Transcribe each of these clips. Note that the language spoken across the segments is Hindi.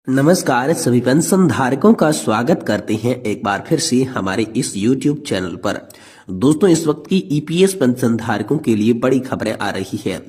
नमस्कार, सभी पेंशन धारकों का स्वागत करते हैं एक बार फिर से हमारे इस YouTube चैनल पर। दोस्तों, इस वक्त की ईपीएस पेंशन धारकों के लिए बड़ी खबरें आ रही है।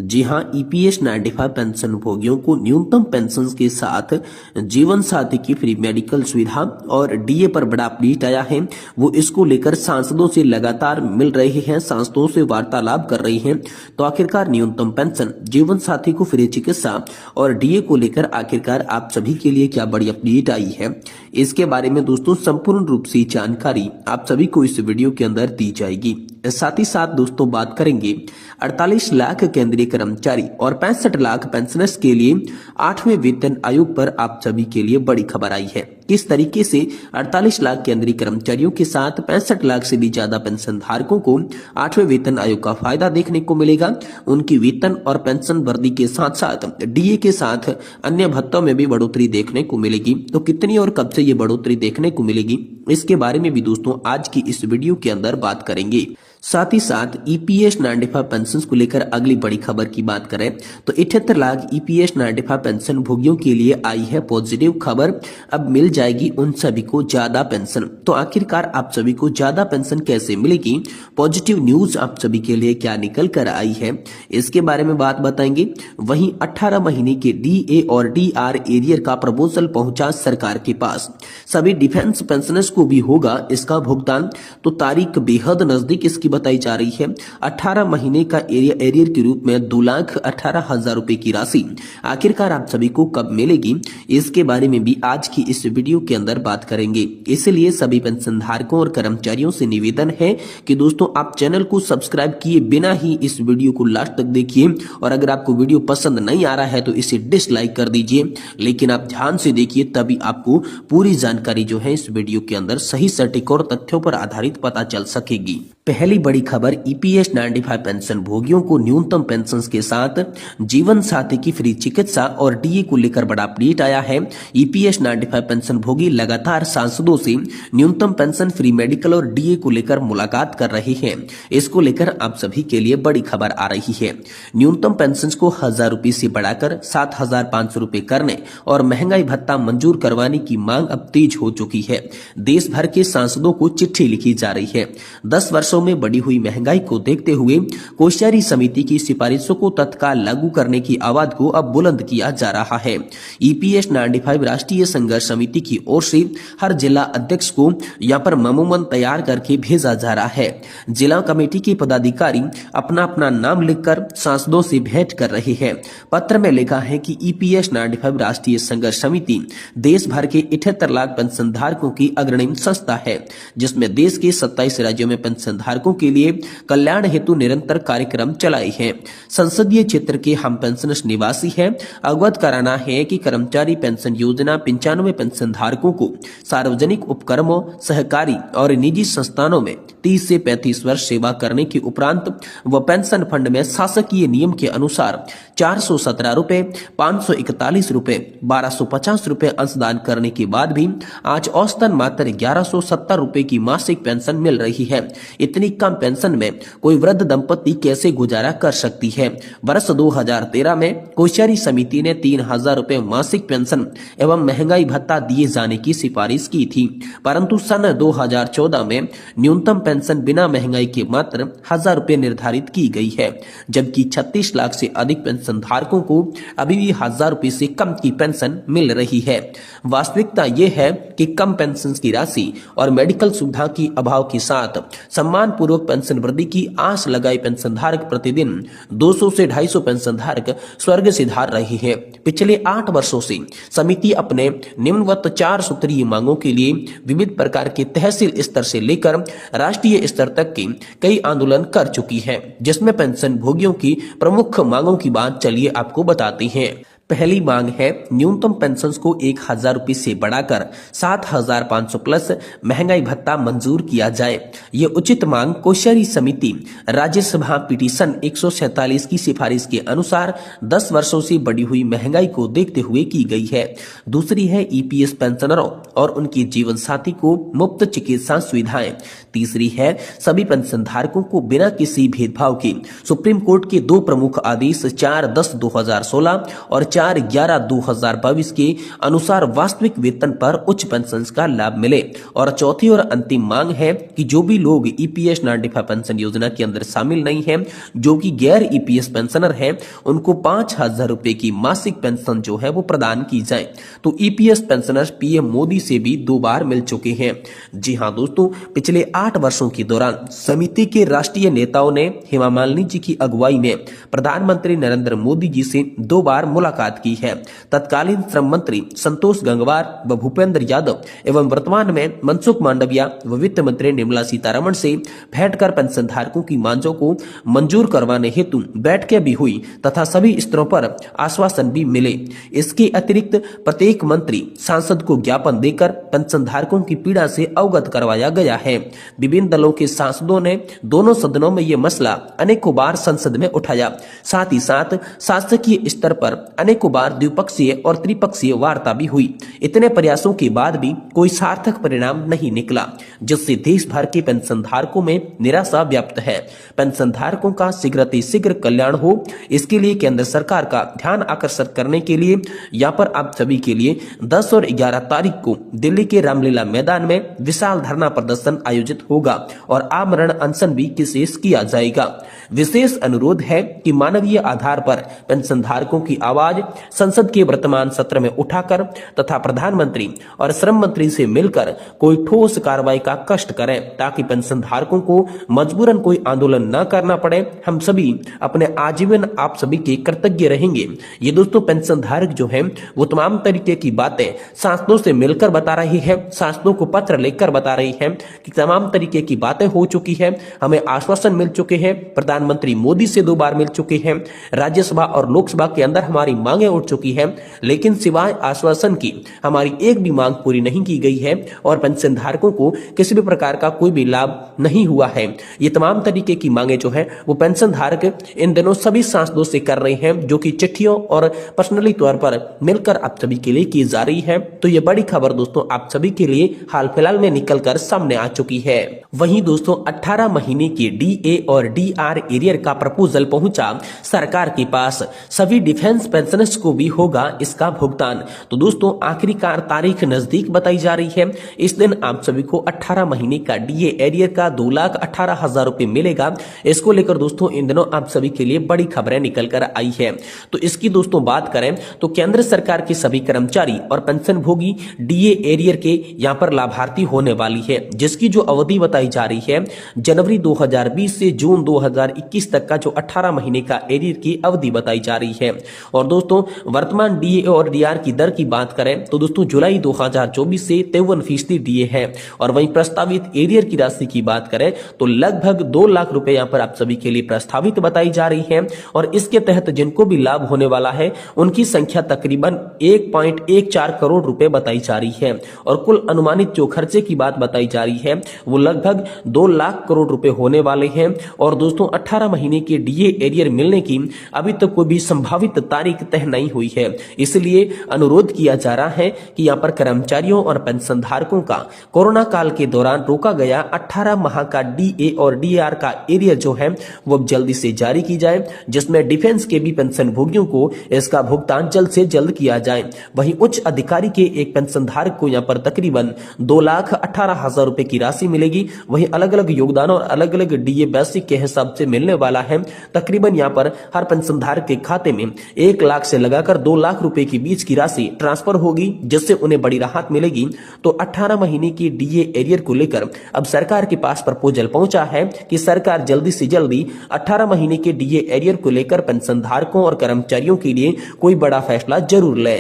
जी हां, ईपीएस 95 पेंशन भोगियों को न्यूनतम पेंशन के साथ जीवन साथी की फ्री मेडिकल सुविधा और डीए पर बड़ा अपडेट आया है। वो इसको लेकर सांसदों से लगातार मिल रहे हैं, सांसदों से वार्तालाप कर रही हैं। तो आखिरकार न्यूनतम पेंशन, जीवन साथी को फ्री चिकित्सा और डीए को लेकर आखिरकार आप सभी के लिए क्या बड़ी अपडेट आई है, इसके बारे में दोस्तों संपूर्ण रूप से जानकारी आप सभी को इस वीडियो के अंदर दी जाएगी। साथ ही साथ दोस्तों बात करेंगे 48 लाख केंद्रीय कर्मचारी और 65 लाख पेंशनर्स के लिए 8वें वेतन आयोग पर आप सभी के लिए बड़ी खबर आई है। किस तरीके से 48 लाख केंद्रीय कर्मचारियों के साथ 65 लाख से भी ज्यादा पेंशन धारकों को 8वें वेतन आयोग का फायदा देखने को मिलेगा। उनकी वेतन और पेंशन वृद्धि के साथ साथ डीए के साथ अन्य भत्तों में भी बढ़ोतरी देखने को मिलेगी। तो कितनी और कब से ये बढ़ोतरी देखने को मिलेगी, इसके बारे में भी दोस्तों आज की इस वीडियो के अंदर बात करेंगे। साथ ही साथ ईपीएस 95 पेंशन को लेकर अगली बड़ी खबर की बात करें तो 78 लाख ईपीएस 95 पेंशन भोगियों के लिए आई है पॉजिटिव खबर। अब मिल जाएगी उन सभी को ज्यादा पेंशन। तो आखिरकार आप सभी को ज्यादा पेंशन कैसे मिलेगी, पॉजिटिव न्यूज आप सभी के लिए क्या निकल कर आई है, इसके बारे में बात बताएंगे। वहीं 18 महीने के डीए और डीआर एरियर का प्रपोजल पहुंचा सरकार के पास। सभी डिफेंस पेंशनर्स को भी होगा इसका भुगतान। तो तारीख बेहद नजदीक इसकी बताई जा रही है। 18 महीने का एरियर के रूप में 2,18,000 रुपए की राशि आखिरकार आप सभी को कब मिलेगी, इसके बारे में भी आज की इस वीडियो के अंदर बात करेंगे। इसलिए सभी पेंशन धारकों और कर्मचारियों से निवेदन है कि दोस्तों आप चैनल को सब्सक्राइब किए बिना ही इस वीडियो को लास्ट तक देखिए, और अगर आपको वीडियो पसंद नहीं आ रहा है तो इसे डिसलाइक कर दीजिए, लेकिन आप ध्यान से देखिए तभी आपको पूरी जानकारी जो है इस वीडियो के अंदर सही सटीक और तथ्यों पर आधारित पता चल सकेगी। पहली बड़ी खबर, ईपीएस 95 पेंशन भोगियों को न्यूनतम पेंशन के साथ जीवन साथी की फ्री चिकित्सा और डीए को लेकर बड़ा अपडेट आया है। ईपीएस 95 पेंशन भोगी लगातार सांसदों से न्यूनतम पेंशन, फ्री मेडिकल और डीए को लेकर मुलाकात कर रहे हैं। इसको लेकर आप सभी के लिए बड़ी खबर आ रही है। न्यूनतम पेंशन को 1,000 रुपए से बढ़ाकर 7,500 रुपए करने और महंगाई भत्ता मंजूर करवाने की मांग अब तेज हो चुकी है। देश भर के सांसदों को चिट्ठी लिखी जा रही है। 10 वर्षों में बढ़ी हुई महंगाई को देखते हुए कोश्यारी समिति की सिफारिशों को तत्काल लागू करने की आवाज को अब बुलंद किया जा रहा है। ईपीएस 95 राष्ट्रीय संघर्ष समिति की ओर से हर जिला अध्यक्ष को यहां पर मेमोरंडम तैयार करके भेजा जा रहा है। जिला कमेटी के पदाधिकारी अपना अपना नाम लिखकर सांसदों से भेंट कर रहे हैं। पत्र में लिखा है कि ईपीएस 95 राष्ट्रीय संघर्ष समिति देश भर के 78 लाख पेंशन धारकों की अग्रणी संस्था है, जिसमें देश के 27 राज्यों में पेंशन धारकों के लिए कल्याण हेतु निरंतर कार्यक्रम चलाए हैं। संसदीय क्षेत्र के हम पेंशनर्स निवासी हैं। अवगत कराना है कि कर्मचारी पेंशन योजना 95 पेंशन धारकों को सार्वजनिक उपक्रमों, सहकारी और निजी संस्थानों में 30 से 35 वर्ष सेवा करने के उपरांत व पेंशन फंड में शासकीय नियम के अनुसार 417 रुपए, 541 रुपए, 1250 रुपए अंशदान करने के बाद भी आज औसतन मात्र 1170 रुपए की मासिक पेंशन मिल रही है। इतनी कम पेंशन में कोई वृद्ध दंपति कैसे गुजारा कर सकती है। वर्ष 2013 में कोश्यारी समिति ने 3,000 रुपए मासिक पेंशन एवं महंगाई भत्ता दिए जाने की सिफारिश की थी, परंतु सन 2014 में न्यूनतम पेंशन बिना महंगाई के मात्र 1,000 रुपए निर्धारित की गई है, जबकि 36 लाख से अधिक पेंशन धारकों को अभी भी 1,000 रुपए से कम की पेंशन मिल रही है। वास्तविकता यह है कि कम पेंशन की राशि और मेडिकल सुविधा की अभाव के साथ सम्मान पूर्वक पेंशन वृद्धि की आस लगाई पेंशन धारक प्रतिदिन 200 से 250 पेंशन धारक स्वर्ग सिधार रहे हैं। पिछले 8 वर्षों से समिति अपने निम्नवत 4 सूत्रीय मांगों के लिए विविध प्रकार के तहसील स्तर से लेकर राष्ट्रीय स्तर तक के कई आंदोलन कर चुकी है, जिसमें पेंशन भोगियों की प्रमुख मांगों की बात चलिए आपको बताते हैं। पहली मांग है न्यूनतम पेंशन को 1,000 रुपए से बढ़ाकर 7,500 प्लस महंगाई भत्ता मंजूर किया जाए। ये उचित मांग कोश्यारी समिति राज्यसभा पिटीशन 147 की सिफारिश के अनुसार 10 वर्षों से बढ़ी हुई महंगाई को देखते हुए की गई है। दूसरी है ईपीएस पेंशनरों और उनके जीवन साथी को मुफ्त चिकित्सा सुविधाएं। तीसरी है सभी पेंशन धारकों को बिना किसी भेदभाव के सुप्रीम कोर्ट के 2 प्रमुख आदेश 4/10/2016 और 4/11/2022 के अनुसार वास्तविक वेतन पर उच्च पेंशन का लाभ मिले। और चौथी और अंतिम मांग है कि जो भी लोग ईपीएस नाडीफा पेंशन योजना के अंदर शामिल नहीं है, जो कि गैर ईपीएस पेंशनर है, उनको 5,000 रुपए की मासिक पेंशन जो है वो प्रदान की जाए। तो ईपीएस पेंशनर्स पीएम मोदी से भी 2 बार मिल चुके हैं। जी हां दोस्तों, पिछले 8 वर्षों के दौरान समिति के राष्ट्रीय नेताओं ने हेमा मालिनी जी की अगुवाई में प्रधानमंत्री नरेंद्र मोदी जी से 2 बार मुलाकात की है। तत्कालीन श्रम मंत्री संतोष गंगवार व भूपेंद्र यादव एवं वर्तमान में मनसुख मांडविया व वित्त मंत्री निर्मला सीतारमण से बैठकर पेंशन धारकों की मांगों को मंजूर करवाने हेतु बैठकें भी हुई तथा सभी स्तरों पर आश्वासन भी मिले। इसके अतिरिक्त प्रत्येक मंत्री सांसद को ज्ञापन देकर पेंशन धारकों की पीड़ा से अवगत करवाया गया है। विभिन्न दलों के सांसदों ने दोनों सदनों में यह मसला अनेकों बार संसद में उठाया। साथ ही साथ शासकीय स्तर पर अनेकों बार द्विपक्षीय और त्रिपक्षीय वार्ता भी हुई। इतने प्रयासों के बाद भी कोई सार्थक परिणाम नहीं निकला, जिससे देश भर के पेंशन धारकों में निराशा व्याप्त है। पेंशन धारकों का शीघ्र कल्याण हो, इसके लिए केंद्र सरकार का ध्यान आकर्षित करने के लिए यहाँ पर आप सभी के लिए 10 और 11 तारीख को दिल्ली के रामलीला मैदान में विशाल धरना प्रदर्शन आयोजित होगा और आमरण अनशन भी विशेष किया जाएगा। विशेष अनुरोध है कि मानवीय आधार पर पेंशन धारकों की आवाज संसद के वर्तमान सत्र में उठाकर तथा प्रधानमंत्री और श्रम मंत्री से मिलकर कोई ठोस कार्रवाई का कष्ट करें, ताकि पेंशन धारकों को मजबूरन कोई आंदोलन न करना पड़े। हम सभी अपने आजीवन आप सभी के कृतज्ञ रहेंगे। ये दोस्तों पेंशन धारक जो है वो तमाम तरीके की बातें सांसदों से मिलकर बता रही है, सांसदों को पत्र लिखकर बता रही है कि तमाम तरीके की बातें हो चुकी है, हमें आश्वासन मिल चुके हैं, प्रधानमंत्री मोदी से 2 बार मिल चुके हैं, राज्यसभा और लोकसभा के अंदर हमारी मांगें उठ चुकी है, लेकिन सिवाय आश्वासन की हमारी एक भी मांग पूरी नहीं की गई है और पेंशन धारकों को किसी भी प्रकार का कोई भी लाभ नहीं हुआ है। ये तमाम तरीके की मांगे जो है वो पेंशन धारक इन दिनों सभी सांसदों से कर रहे हैं, जो कि चिट्ठियों और पर्सनली तौर पर मिलकर आप सभी के लिए की जा रही है। तो ये बड़ी खबर दोस्तों आप सभी के लिए हाल फिलहाल में निकलकर सामने आ चुकी है। वहीं दोस्तों 18 महीने के डीए और डीआर एरियर का प्रपोजल पहुंचा सरकार के पास। सभी डिफेंस पेंशनर्स को भी होगा इसका भुगतान। तो दोस्तों आखिरकार तारीख नजदीक बताई जा रही है। इस दिन आप सभी को 18 महीने का डीए एरियर का 2,18,000 रुपए मिलेगा। इसको लेकर दोस्तों इन दिनों आप सभी के लिए बड़ी खबरें निकल कर आई है। तो इसकी दोस्तों बात करें तो केंद्र सरकार के सभी कर्मचारी और पेंशन भोगी डीए एरियर के यहाँ पर लाभार्थी होने वाली है, जिसकी जो अवधि बताई जा रही है जनवरी 2020 से जून 2021 तक का जो 18 महीने का एरियर की अवधि बताई जा रही है। और दोस्तों वर्तमान डीए और डीआर की दर की बात करें तो दोस्तों जुलाई 2024 से 53% डीए है। और वहीं प्रस्तावित एरियर की राशि की बात करें तो लगभग 2 लाख रुपए यहाँ पर आप सभी के लिए प्रस्तावित बताई जा रही है। और इसके तहत जिनको भी लाभ होने वाला है उनकी संख्या तकरीबन 1.14 करोड़ रुपए बताई जा रही है। और कुल अनुमानित जो खर्चे की बात बताई जा रही है वो लगभग 2 लाख करोड़ रुपए होने वाले हैं। और दोस्तों 18 महीने के डीए एरियर मिलने की अभी तक कोई भी संभावित तारीख तय नहीं हुई है, इसलिए अनुरोध किया जा रहा है कि यहाँ पर कर्मचारियों और पेंशन धारकों का कोरोना काल के दौरान रोका गया 18 माह का डीए और डीआर का एरियर जो है वो जल्दी से जारी की जाए, जिसमें डिफेंस के भी पेंशन भोगियों को इसका भुगतान जल्द से जल्द किया जाए। वहीं उच्च अधिकारी के एक पेंशन धारक को यहाँ पर तकरीबन 2,18,000 रुपए की राशि मिलेगी। वहीं अलग अलग योगदान और अलग अलग डीए बेसिक के हिसाब से मिलने वाला है। तकरीबन यहाँ पर हर पेंशन धारक के खाते में 1 लाख से लगाकर 2 लाख रुपए के बीच की राशि ट्रांसफर होगी, जिससे उन्हें बड़ी राहत मिलेगी। तो 18 महीने की डीए एरियर को लेकर अब सरकार के पास प्रपोजल पहुंचा है कि सरकार जल्दी से जल्दी 18 महीने के डीए एरियर को लेकर पेंशन धारकों और कर्मचारियों के लिए कोई बड़ा फैसला जरूर ले।